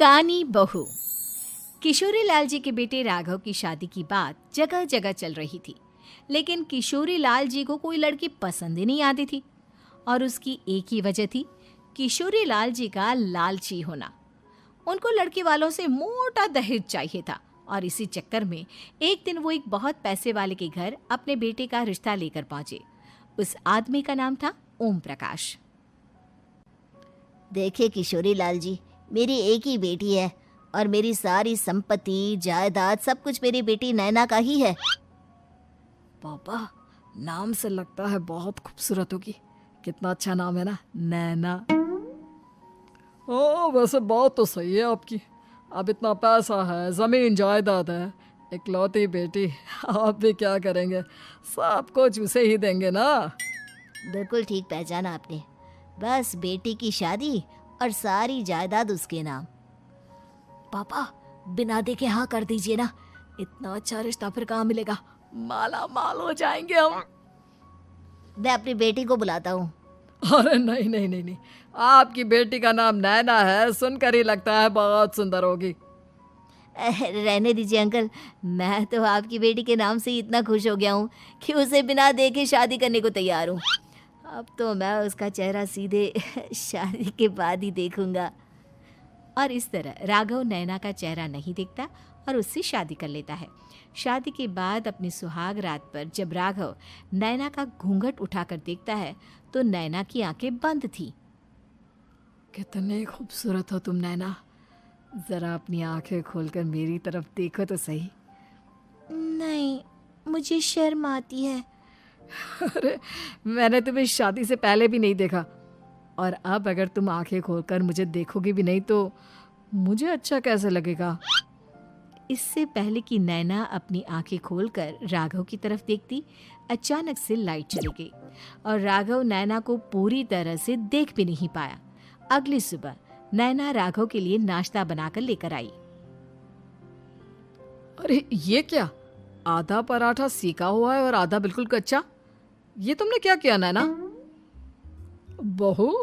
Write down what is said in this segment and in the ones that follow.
कानी बहू। किशोरी लाल जी के बेटे राघव की शादी की बात जगह जगह चल रही थी, लेकिन किशोरी लाल जी को कोई लड़की पसंद ही नहीं आती थी। और उसकी एक ही वजह थी, किशोरी लाल जी का लालची होना। उनको लड़की वालों से मोटा दहेज चाहिए था और इसी चक्कर में एक दिन वो एक बहुत पैसे वाले के घर अपने बेटे का रिश्ता लेकर पहुंचे। उस आदमी का नाम था ओम प्रकाश। देखिए किशोरी लाल जी, मेरी एक ही बेटी है और मेरी सारी संपत्ति जायदाद सब कुछ मेरी बेटी नैना का ही है। पापा, नाम से लगता है बहुत खूबसूरत होगी। कितना अच्छा नाम है ना, नैना। ओ, वैसे बात तो सही है आपकी। अब इतना पैसा है, जमीन जायदाद है, इकलौती बेटी, आप भी क्या करेंगे? सब कुछ उसे ही देंगे ना। बिल्कुल ठीक पहचाना आपने। बस बेटी की शादी और सारी जायदाद उसके नाम। पापा, बिना देखे हाँ कर दीजिए ना। इतना अच्छा रिश्ता फिर कहाँ मिलेगा? माला माल हो जाएंगे हम। मैं अपनी बेटी को बुलाता हूँ। अरे नहीं नहीं नहीं नहीं, आपकी बेटी का नाम नैना है, सुनकर ही लगता है बहुत सुंदर होगी। रहने दीजिए अंकल, मैं तो आपकी बेटी के नाम से ही इतना खुश हो गया हूँ कि उसे बिना देखे शादी करने को तैयार हूँ। अब तो मैं उसका चेहरा सीधे शादी के बाद ही देखूंगा। और इस तरह राघव नैना का चेहरा नहीं देखता और उससे शादी कर लेता है। शादी के बाद अपनी सुहाग रात पर जब राघव नैना का घूंघट उठाकर देखता है तो नैना की आंखें बंद थी। कितने खूबसूरत हो तुम नैना, जरा अपनी आंखें खोलकर मेरी तरफ देखो तो सही। नहीं, मुझे शर्म आती है। अरे, मैंने तुम्हें शादी से पहले भी नहीं देखा, और अब अगर तुम आंखें खोलकर मुझे देखोगी भी नहीं तो मुझे अच्छा कैसे लगेगा? इससे पहले कि नैना अपनी आंखें खोलकर राघव की तरफ देखती, अचानक से लाइट चली गई और राघव नैना को पूरी तरह से देख भी नहीं पाया। अगली सुबह नैना राघव के लिए नाश्ता बनाकर लेकर आई। अरे ये क्या, आधा पराठा सेका हुआ है और आधा बिल्कुल कच्चा। ये तुमने क्या किया नैना? बहू,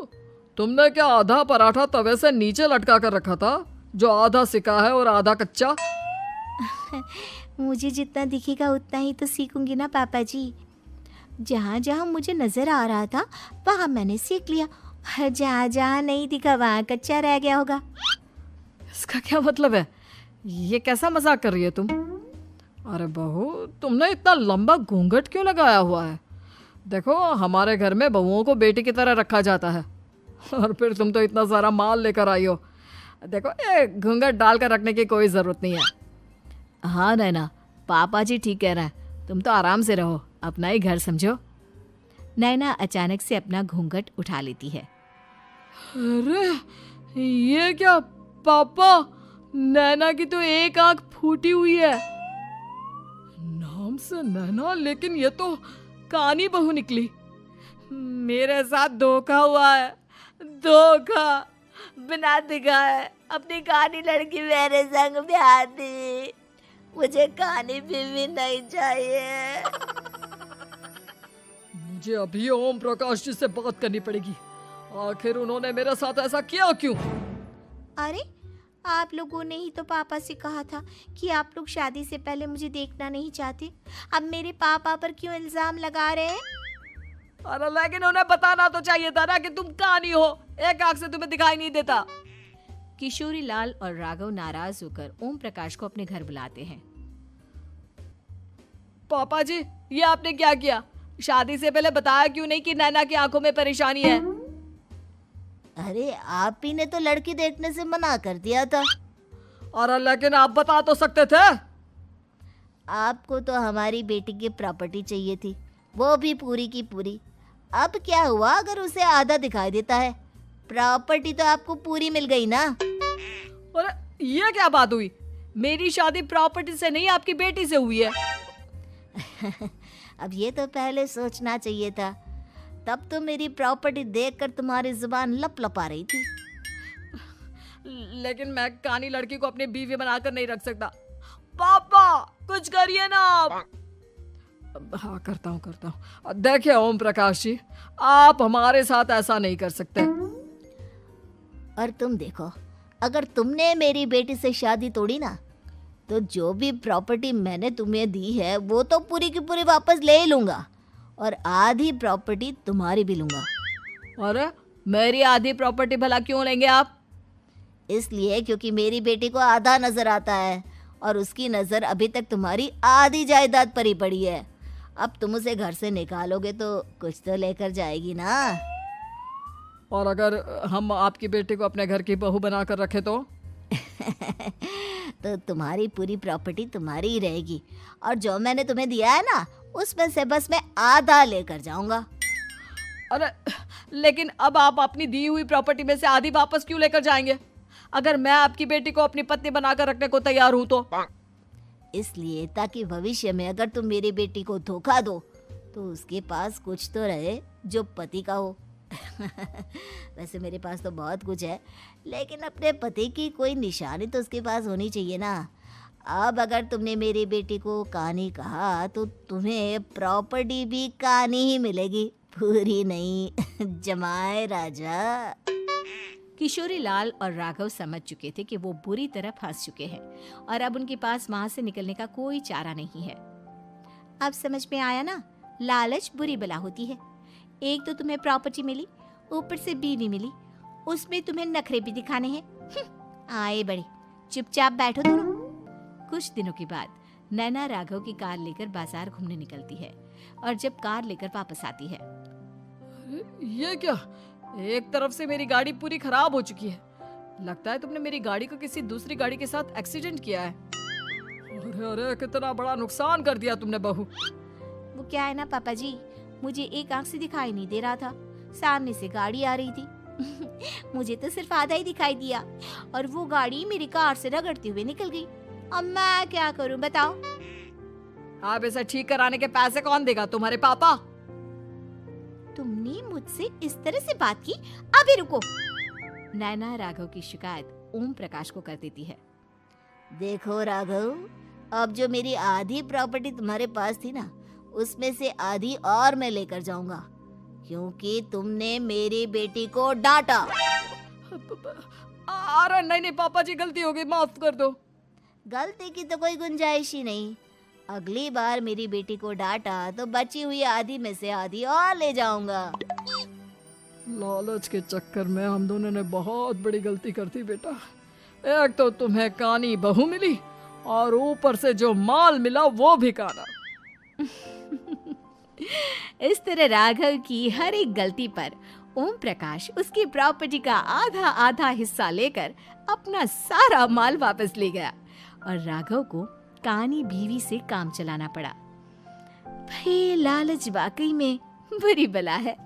तुमने क्या आधा पराठा तवे से नीचे लटका कर रखा था, जो आधा सिका है और आधा कच्चा? मुझे जितना दिखेगा उतना ही तो सीखूंगी ना पापा जी। जहाँ जहाँ मुझे नजर आ रहा था वहाँ मैंने सीख लिया, जहाँ जहाँ नहीं दिखा वहाँ कच्चा रह गया होगा। इसका क्या मतलब है? ये कैसा मजाक कर रही है तुम? अरे बहू, तुमने इतना लंबा घूंघट क्यों लगाया हुआ है? देखो, हमारे घर में बहुओं को बेटी की तरह रखा जाता है, और फिर तुम तो इतना सारा माल लेकर आई हो। देखो, ये घूंघट डालकर रखने की कोई ज़रूरत नहीं है। हाँ नैना, पापा जी ठीक कह रहा है, तुम तो आराम से रहो, अपना ही घर समझो। नैना अचानक से अपना घूंघट उठा लेती है। अरे ये क्या पापा, नैना की तो एक आंख फूटी हुई है। नाम से नैना, लेकिन ये तो कानी बहू निकली। मेरे साथ धोखा हुआ है, धोखा। बिना दिखाए अपनी कानी लड़की मेरे संग ब्याह दी। मुझे कानी बीवी नहीं चाहिए। मुझे अभी ओम प्रकाश जी से बात करनी पड़ेगी। आखिर उन्होंने मेरे साथ ऐसा किया क्यों? अरे, आप लोगों ने ही तो पापा से कहा था कि आप लोग शादी से पहले मुझे देखना नहीं चाहते। अब मेरे पापा पर क्यों इल्जाम लगा रहे हैं? अरे लेकिन उन्हें बताना तो चाहिए था ना कि तुम कानी हो, एक आंख से तुम्हें दिखाई नहीं देता। किशोरी लाल और राघव नाराज होकर ओम प्रकाश को अपने घर बुलाते हैं। पापा जी, ये आपने क्या किया? शादी से पहले बताया क्यों नहीं कि नैना की आंखों में परेशानी है? अरे, आप ही ने तो लड़की देखने से मना कर दिया था। अरे लेकिन आप बता तो सकते थे। आपको तो हमारी बेटी की प्रॉपर्टी चाहिए थी, वो भी पूरी की पूरी। अब क्या हुआ अगर उसे आधा दिखाई देता है? प्रॉपर्टी तो आपको पूरी मिल गई ना। अरे ये क्या बात हुई? मेरी शादी प्रॉपर्टी से नहीं, आपकी बेटी से हुई है। अब ये तो पहले सोचना चाहिए था, तब तो मेरी प्रॉपर्टी देखकर तुम्हारी जुबान लप लपा रही थी। लेकिन मैं कानी लड़की को अपनी बीवी बनाकर नहीं रख सकता। पापा, कुछ करिए ना आप। हाँ, करता हूँ। देखिए ओम प्रकाश जी, आप हमारे साथ ऐसा नहीं कर सकते। और तुम देखो, अगर तुमने मेरी बेटी से शादी तोड़ी ना, तो जो भी प्रॉपर्टी मैंने तुम्हें दी है वो तो पूरी की पूरी वापस ले ही लूँगा, और आधी प्रॉपर्टी तुम्हारी भी लूँगा। अरे मेरी आधी प्रॉपर्टी भला क्यों लेंगे आप? इसलिए क्योंकि मेरी बेटी को आधा नज़र आता है और उसकी नज़र अभी तक तुम्हारी आधी जायदाद पर ही पड़ी है। अब तुम उसे घर से निकालोगे तो कुछ तो लेकर जाएगी ना। और अगर हम आपकी बेटी को अपने घर की बहू बना कर रखे तो? तो तुम्हारी पूरी प्रॉपर्टी तुम्हारी ही रहेगी, और जो मैंने तुम्हें दिया है ना, उसमें से बस मैं आधा लेकर जाऊंगा। अरे लेकिन अब आप अपनी दी हुई प्रॉपर्टी में से आधी वापस क्यों लेकर जाएंगे? अगर मैं आपकी बेटी को अपनी पत्नी बनाकर रखने को तैयार हूं तो? इसलिए ताकि भविष्य में अगर तुम मेरी बेटी को धोखा दो तो उसके पास कुछ तो रहे जो पति का हो। वैसे मेरे पास तो बहुत कुछ है, लेकिन अपने पति की कोई निशानी तो उसके पास होनी चाहिए ना। अब अगर तुमने मेरी बेटी को कानी कहा तो तुम्हें प्रॉपर्टी भी कानी ही मिलेगी, पूरी नहीं। जमाए राजा। किशोरी लाल और राघव समझ चुके थे कि वो बुरी तरह फंस चुके हैं और अब उनके पास वहां से निकलने का कोई चारा नहीं है। अब समझ में आया ना, लालच बुरी बला होती है। एक तो तुम्हें प्रॉपर्टी मिली, ऊपर से बीवी मिली, उसमें तुम्हें नखरे भी दिखाने हैं। आए बड़े, चुपचाप बैठो दोनों। कुछ दिनों के बाद नैना राघव की कार लेकर बाजार घूमने निकलती है और जब कार लेकर वापस आती है, ये क्या? एक तरफ से मेरी गाड़ी पूरी खराब हो चुकी है। लगता है तुमने मेरी गाड़ी को किसी दूसरी गाड़ी के साथ एक्सीडेंट किया है। अरे अरे कितना बड़ा नुकसान कर दिया तुमने बहू। वो क्या है ना पापा जी, मुझे एक आंख से दिखाई नहीं दे रहा था, सामने से गाड़ी आ रही थी। मुझे तो सिर्फ आधा ही दिखाई दिया और वो गाड़ी मेरी कार से रगड़ते हुए निकल गई। अब मैं क्या करूं बताओ? आप इसे ठीक कराने के पैसे कौन देगा? तुम्हारे पापा। तुमने मुझसे इस तरह से बात की? अभी रुको। नैना राघव की शिकायत ओम प्रकाश को कर देती है। देखो राघव, अब जो मेरी आधी प्रॉपर्टी तुम्हारे पास थी ना, उसमें से आधी और मैं लेकर जाऊंगा, क्योंकि तुमने मेरी बेटी को डांटा। अरे नहीं नहीं पापा जी, गलती हो गई, माफ कर दो। गलती की तो कोई गुंजाइश ही नहीं। अगली बार मेरी बेटी को डांटा तो बची हुई आधी में से आधी और ले जाऊंगा। लालच के चक्कर में हम दोनों ने बहुत बड़ी गलती कर दी बेटा। एक तो तुम्हें कानी बहू मिली और ऊपर से जो माल मिला वो भी काना। इस तरह राघव की हर एक गलती पर ओम प्रकाश उसकी प्रॉपर्टी का आधा आधा हिस्सा लेकर अपना सारा माल वापस ले गया और राघव को कानी बीवी से काम चलाना पड़ा। भाई लालच वाकई में बुरी बला है।